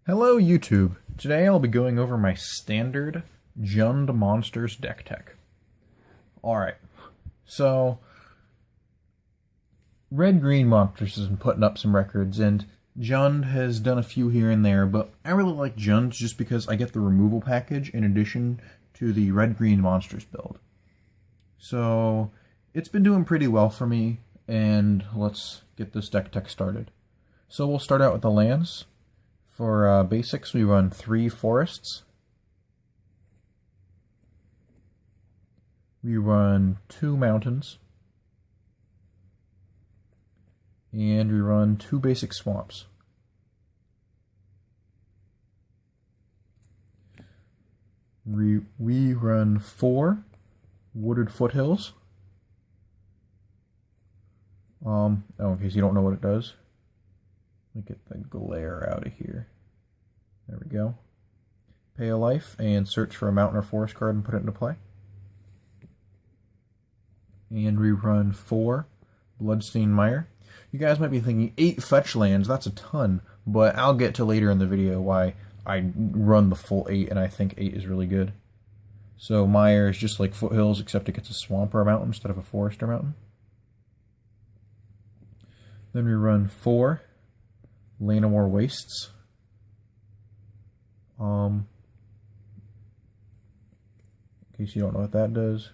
Hello YouTube! Today I'll be going over my standard Jund Monsters deck tech. Alright, so Red-Green Monsters has been putting up some records, and Jund has done a few here and there, but I really like Jund just because I get the removal package in addition to the Red-Green Monsters build. So it's been doing pretty well for me, and let's get this deck tech started. So we'll start out with the lands. For basics, we run 3 forests. We run 2 mountains. And we run 2 basic swamps. We run 4 Wooded Foothills. In case you don't know what it does. Let me get the glare out of here. There we go. Pay a life and search for a mountain or forest card and put it into play. And we run 4 Bloodstained Mire. You guys might be thinking 8 fetch lands, that's a ton, but I'll get to later in the video why I run the full 8 and I think 8 is really good. So Mire is just like Foothills except it gets a swamp or a mountain instead of a forest or mountain. Then we run 4 Llanowar Wastes. In case you don't know what that does,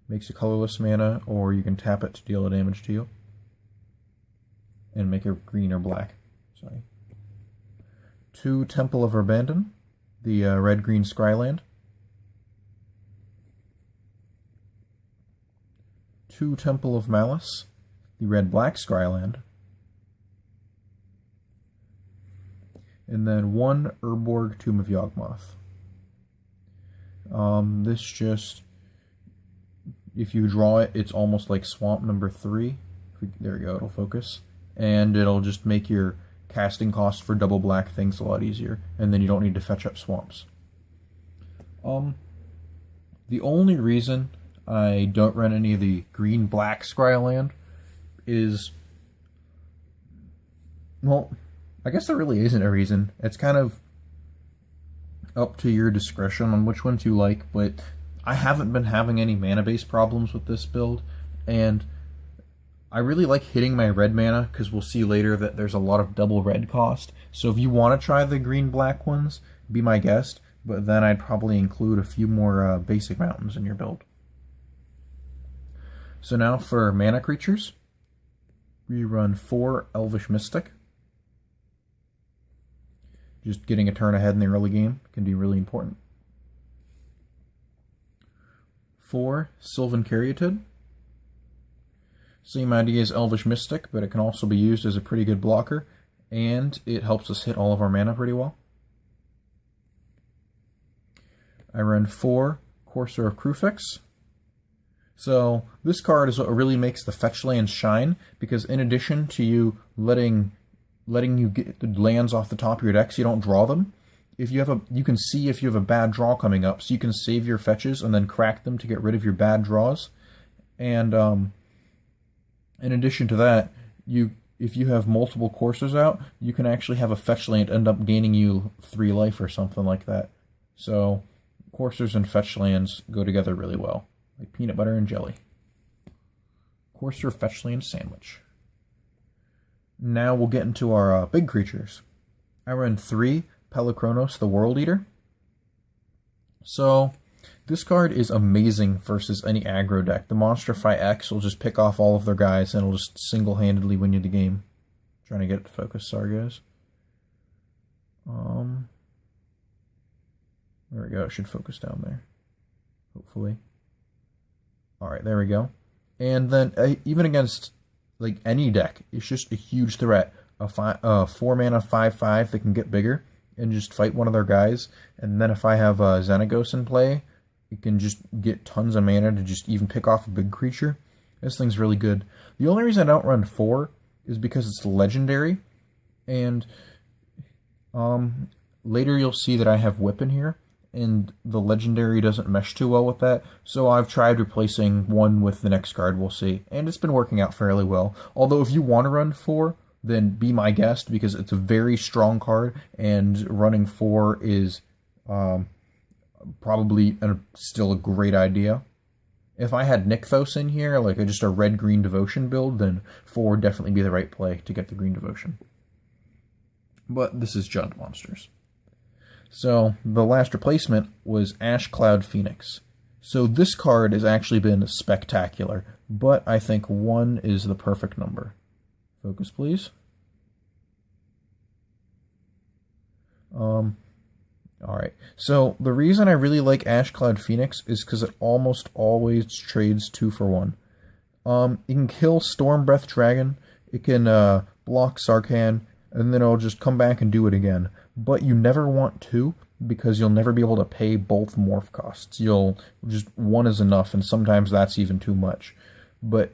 makes a colorless mana, or you can tap it to deal a damage to you. And make it green or black. Sorry. 2 Temple of Abandon, the red-green Scryland. 2 Temple of Malice, the red-black Scryland. And then 1 Urborg Tomb of Yawgmoth. This just, if you draw it, it's almost like Swamp number 3. There we go, it'll focus. And it'll just make your casting cost for double black things a lot easier. And then you don't need to fetch up swamps. The only reason I don't run any of the green-black Scryland is, well, I guess there really isn't a reason. It's kind of up to your discretion on which ones you like, but I haven't been having any mana-based problems with this build, and I really like hitting my red mana, because we'll see later that there's a lot of double red cost. So if you want to try the green-black ones, be my guest, but then I'd probably include a few more basic mountains in your build. So now for mana creatures, we run 4 Elvish Mystic. Just getting a turn ahead in the early game can be really important. 4 Sylvan Caryatid. Same idea as Elvish Mystic, but it can also be used as a pretty good blocker, and it helps us hit all of our mana pretty well. I run 4 Courser of Kruphix. So this card is what really makes the fetch lands shine, because in addition to you letting you get the lands off the top of your deck so you don't draw them, you can see if you have a bad draw coming up, so you can save your fetches and then crack them to get rid of your bad draws. And in addition to that, if you have multiple coursers out, you can actually have a fetch land end up gaining you 3 life or something like that. So coursers and fetch lands go together really well, like peanut butter and jelly. Courser fetch land sandwich. Now we'll get into our big creatures. I run 3 Polukranos, the World Eater. So this card is amazing versus any aggro deck. The Monstrify X will just pick off all of their guys and it'll just single-handedly win you the game. Trying to get it to focus, sorry guys. There we go, it should focus down there. Hopefully. Alright, there we go. And then even against like any deck, it's just a huge threat. A 4-mana 5/5 that can get bigger and just fight one of their guys. And then if I have Xenagos in play, it can just get tons of mana to just even pick off a big creature. This thing's really good. The only reason I don't run 4 is because it's legendary. And later you'll see that I have Whip in here, and the legendary doesn't mesh too well with that, so I've tried replacing one with the next card, we'll see. And it's been working out fairly well. Although if you want to run 4, then be my guest, because it's a very strong card, and running 4 is probably still a great idea. If I had Nykthos in here, like just a red-green devotion build, then 4 would definitely be the right play to get the green devotion. But this is Jund Monsters. So the last replacement was Ashcloud Phoenix. So this card has actually been spectacular, but I think 1 is the perfect number. Focus, please. Alright, so the reason I really like Ashcloud Phoenix is because it almost always trades 2 for 1. It can kill Stormbreath Dragon, it can block Sarkhan, and then it'll just come back and do it again. But you never want 2, because you'll never be able to pay both morph costs. You'll just 1 is enough, and sometimes that's even too much. But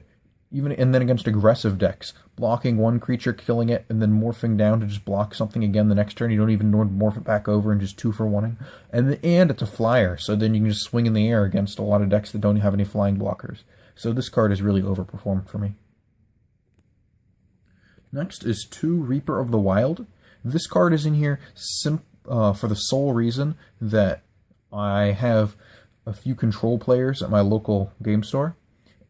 and then against aggressive decks, blocking 1 creature, killing it, and then morphing down to just block something again the next turn. You don't even morph it back over and just 2 for 1-ing. And it's a flyer, so then you can just swing in the air against a lot of decks that don't have any flying blockers. So this card has really overperformed for me. Next is 2 Reaper of the Wild. This card is in here for the sole reason that I have a few control players at my local game store.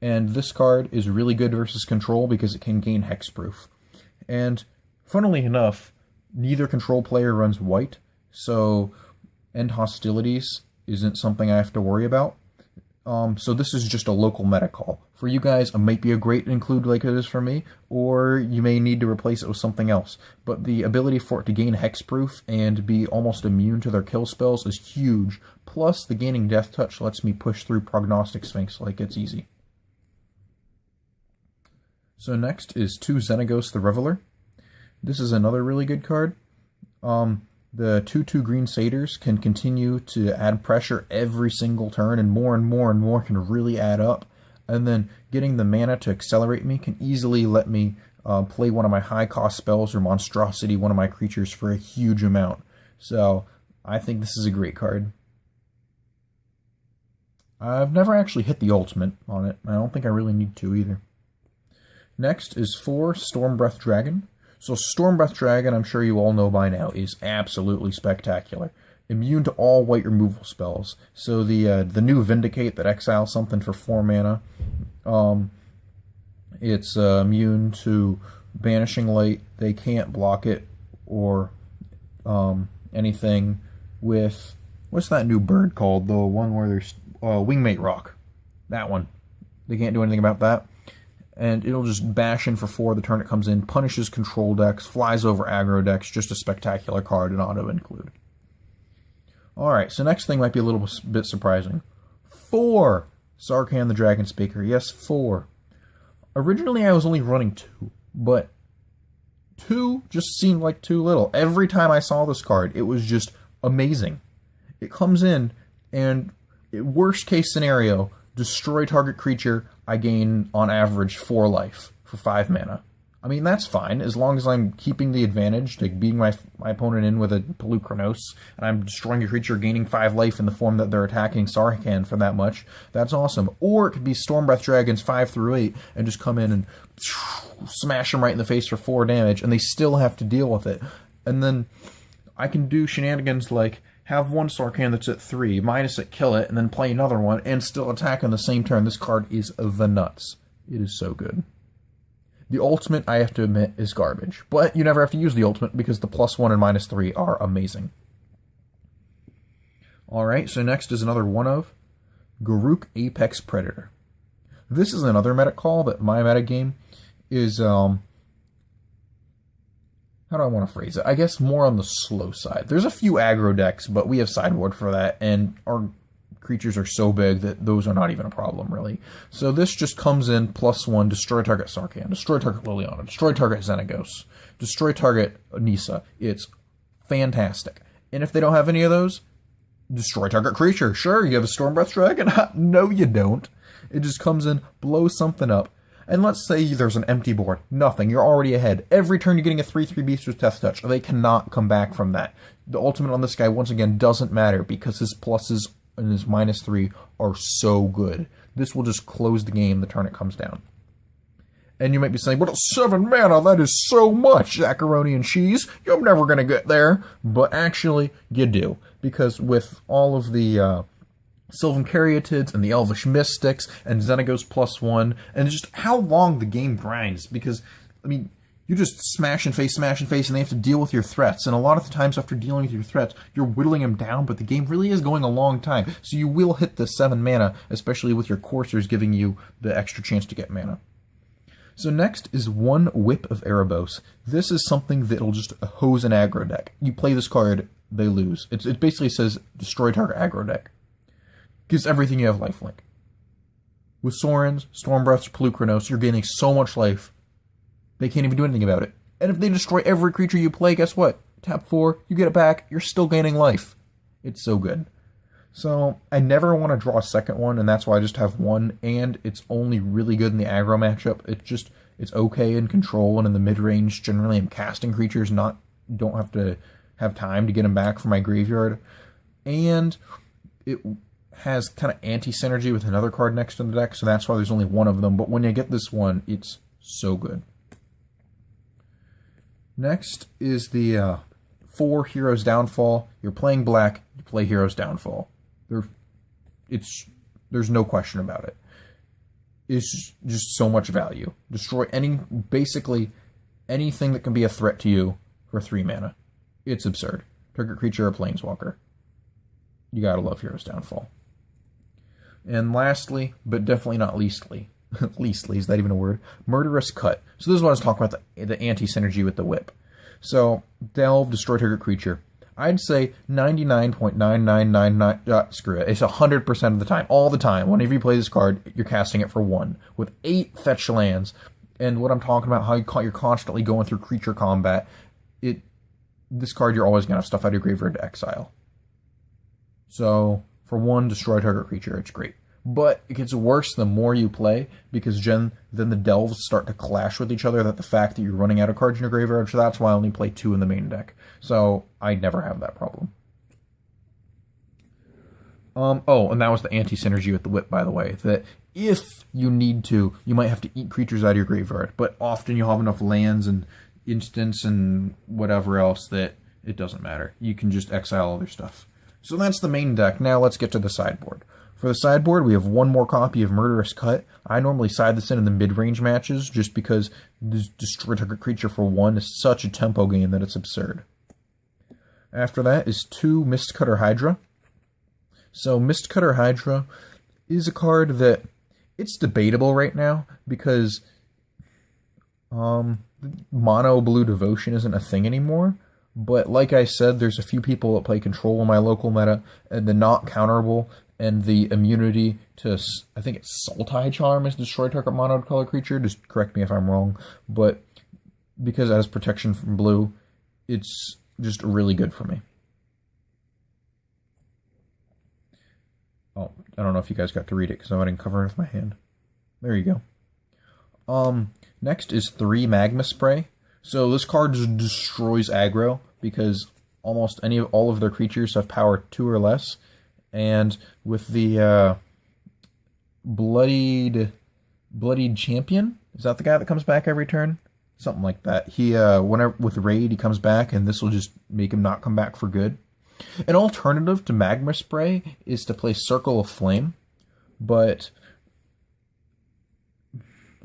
And this card is really good versus control because it can gain hexproof. And funnily enough, neither control player runs white, so end hostilities isn't something I have to worry about. So this is just a local meta call. For you guys, it might be a great include like it is for me, or you may need to replace it with something else. But the ability for it to gain hexproof and be almost immune to their kill spells is huge. Plus, the gaining Death Touch lets me push through Prognostic Sphinx like it's easy. So next is 2 Xenagos the Reveler. This is another really good card. The 2/2 green satyrs can continue to add pressure every single turn, and more can really add up. And then getting the mana to accelerate me can easily let me play one of my high-cost spells or monstrosity one of my creatures for a huge amount. So I think this is a great card. I've never actually hit the ultimate on it. I don't think I really need to either. Next is 4 Stormbreath Dragon. So Stormbreath Dragon, I'm sure you all know by now, is absolutely spectacular. Immune to all white removal spells. So the new Vindicate that exiles something for 4 mana, it's immune to Banishing Light. They can't block it or anything with... What's that new bird called? The one where there's Wingmate Rock. That one. They can't do anything about that. And it'll just bash in for 4 the turn it comes in, punishes control decks, flies over aggro decks, just a spectacular card and auto-include. Alright, so next thing might be a little bit surprising. 4 Sarkhan the Dragonspeaker. Yes, 4. Originally I was only running 2, but 2 just seemed like too little. Every time I saw this card, it was just amazing. It comes in, and worst case scenario, destroy target creature, I gain, on average, 4 life for 5 mana. I mean, that's fine, as long as I'm keeping the advantage, like beating my opponent in with a Polukranos, and I'm destroying a creature, gaining 5 life in the form that they're attacking Sarkhan for that much. That's awesome. Or it could be Stormbreath Dragons 5 through 8, and just come in and smash them right in the face for 4 damage, and they still have to deal with it. And then I can do shenanigans like have one Sarkhan that's at 3, minus it, kill it, and then play another one, and still attack on the same turn. This card is the nuts. It is so good. The ultimate, I have to admit, is garbage. But you never have to use the ultimate, because the +1 and -3 are amazing. Alright, so next is another one of Garruk Apex Predator. This is another meta call, but my meta game is, how do I want to phrase it? I guess more on the slow side. There's a few aggro decks, but we have sideboard for that, and our creatures are so big that those are not even a problem, really. So this just comes in, +1, destroy target Sarkhan, destroy target Liliana, destroy target Xenagos, destroy target Nissa. It's fantastic. And if they don't have any of those, destroy target creature. Sure, you have a Stormbreath Dragon? No, you don't. It just comes in, blows something up. And let's say there's an empty board. Nothing. You're already ahead. Every turn you're getting a 3/3 beast with Death Touch. They cannot come back from that. The ultimate on this guy, once again, doesn't matter because his pluses and his -3 are so good. This will just close the game the turn it comes down. And you might be saying, but it's 7 mana, that is so much, Zacharoni and cheese. You're never going to get there. But actually, you do. Because with all of the Sylvan Caryatids and the Elvish Mystics and Xenagos +1, and just how long the game grinds. Because, I mean, you just smash and face, and they have to deal with your threats. And a lot of the times after dealing with your threats, you're whittling them down, but the game really is going a long time. So you will hit the 7 mana, especially with your Coursers giving you the extra chance to get mana. So next is 1 Whip of Erebos. This is something that'll just hose an aggro deck. You play this card, they lose. It basically says, destroy target aggro deck. Gives everything you have lifelink. With Sorens, Stormbreaths, Polukranos, you're gaining so much life, they can't even do anything about it. And if they destroy every creature you play, guess what? Tap 4, you get it back, you're still gaining life. It's so good. So, I never want to draw a second one, and that's why I just have 1, and it's only really good in the aggro matchup. It's okay in control, and in the mid-range, generally I'm casting creatures, don't have to have time to get them back from my graveyard. And it has kind of anti-synergy with another card next to the deck, so that's why there's only 1 of them, but when you get this one, it's so good. Next is the 4 Heroes Downfall. You're playing black, you play Heroes Downfall. There's no question about it. It's just so much value. Destroy basically anything that can be a threat to you for 3 mana. It's absurd. Target creature or planeswalker. You gotta love Heroes Downfall. And lastly, but definitely not leastly, leastly, is that even a word? Murderous Cut. So this is what I was talking about, the anti-synergy with the whip. So, delve, destroy target creature. I'd say 99.9999, screw it, it's 100% of the time, all the time. Whenever you play this card, you're casting it for 1, with 8 fetch lands. And what I'm talking about, how you're constantly going through creature combat, this card you're always going to have stuff out of your graveyard to exile. So, for 1, destroy target creature, it's great. But it gets worse the more you play, because then the delves start to clash with each other, that the fact that you're running out of cards in your graveyard, so that's why I only play 2 in the main deck. So I never have that problem. Oh, and that was the anti-synergy with the whip, by the way, that if you need to, you might have to eat creatures out of your graveyard, but often you'll have enough lands and instants and whatever else that it doesn't matter. You can just exile other stuff. So that's the main deck. Now let's get to the sideboard. For the sideboard, we have 1 more copy of Murderous Cut. I normally side this in the mid-range matches, just because destroy target creature for 1 is such a tempo game that it's absurd. After that is 2 Mistcutter Hydra. So Mistcutter Hydra is a card that it's debatable right now, because mono blue devotion isn't a thing anymore. But like I said, there's a few people that play control in my local meta, and the not counterable and the immunity to, I think it's Sultai Charm is destroy target mono color creature, just correct me if I'm wrong, but because it has protection from blue, it's just really good for me. Oh, I don't know if you guys got to read it, because I didn't cover it with my hand. There you go. Next is 3 Magma Spray. So this card just destroys aggro, because almost all of their creatures have power 2 or less. And with the Bloodied Champion, is that the guy that comes back every turn? Something like that. He whenever with Raid, he comes back, and this will just make him not come back for good. An alternative to Magma Spray is to play Circle of Flame, but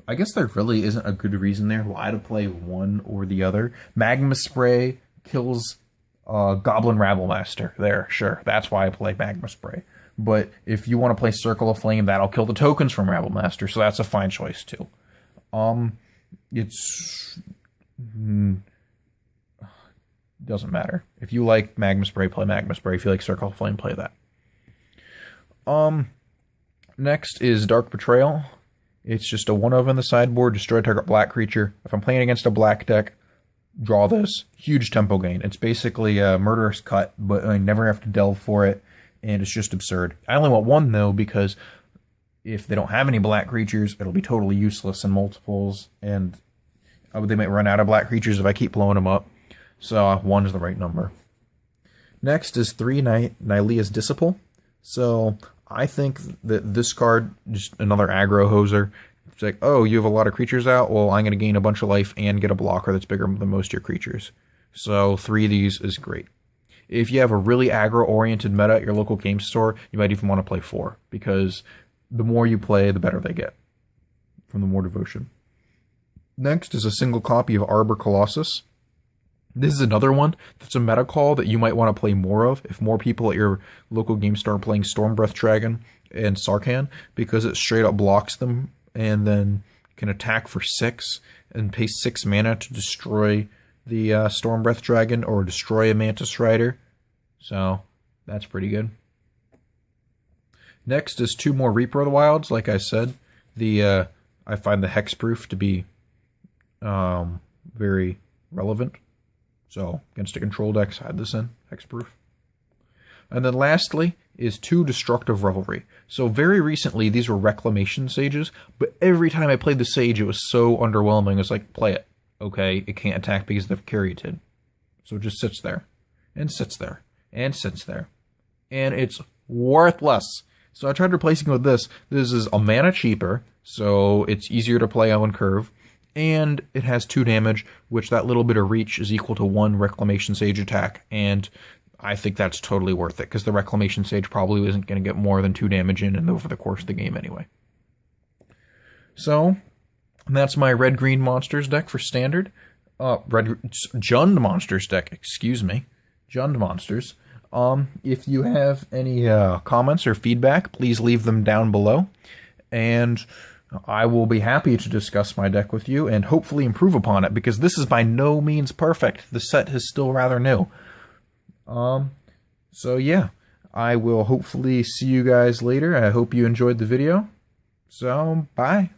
I guess there really isn't a good reason there why to play one or the other. Magma Spray kills Goblin Rabblemaster. There, sure, that's why I play Magma Spray. But if you want to play Circle of Flame, that'll kill the tokens from Rabblemaster, so that's a fine choice too. It's doesn't matter. If you like Magma Spray, play Magma Spray. If you like Circle of Flame, play that. Next is Dark Betrayal. It's just a 1/of in the sideboard, destroy target black creature. If I'm playing against a black deck, draw this. Huge tempo gain. It's basically a Murderous Cut, but I never have to delve for it, and it's just absurd. I only want 1, though, because if they don't have any black creatures, it'll be totally useless in multiples, and they might run out of black creatures if I keep blowing them up. So 1 is the right number. Next is 3 Nylea's Disciple. So I think that this card, just another aggro hoser, It's like, oh, you have a lot of creatures out? Well, I'm going to gain a bunch of life and get a blocker that's bigger than most of your creatures. So 3 of these is great. If you have a really aggro-oriented meta at your local game store, you might even want to play 4, because the more you play, the better they get from the more devotion. Next is a single copy of Arbor Colossus. This is another one that's a meta call that you might want to play more of if more people at your local game store are playing Stormbreath Dragon and Sarkhan, because it straight up blocks them and then can attack for 6 and pay 6 mana to destroy the Stormbreath Dragon or destroy a Mantis Rider. So that's pretty good. Next is 2 more Reaper of the Wilds. Like I said, I find the hexproof to be very relevant. So against a control decks, I had this in hexproof. And then lastly is 2 Destructive Revelry. So very recently, these were Reclamation Sages, but every time I played the Sage, it was so underwhelming. It's like, play it. Okay, it can't attack because of Caryatid. So it just sits there, and sits there, and sits there. And it's worthless. So I tried replacing it with this. This is a mana cheaper, so it's easier to play on curve. And it has 2 damage, which that little bit of reach is equal to 1 Reclamation Sage attack. And I think that's totally worth it, because the Reclamation Sage probably isn't going to get more than 2 damage in over the course of the game anyway. So that's my red-green monsters deck for standard. Jund monsters deck, excuse me. Jund monsters. If you have any comments or feedback, please leave them down below. And I will be happy to discuss my deck with you and hopefully improve upon it, because this is by no means perfect. The set is still rather new. So yeah, I will hopefully see you guys later. I hope you enjoyed the video. So, bye.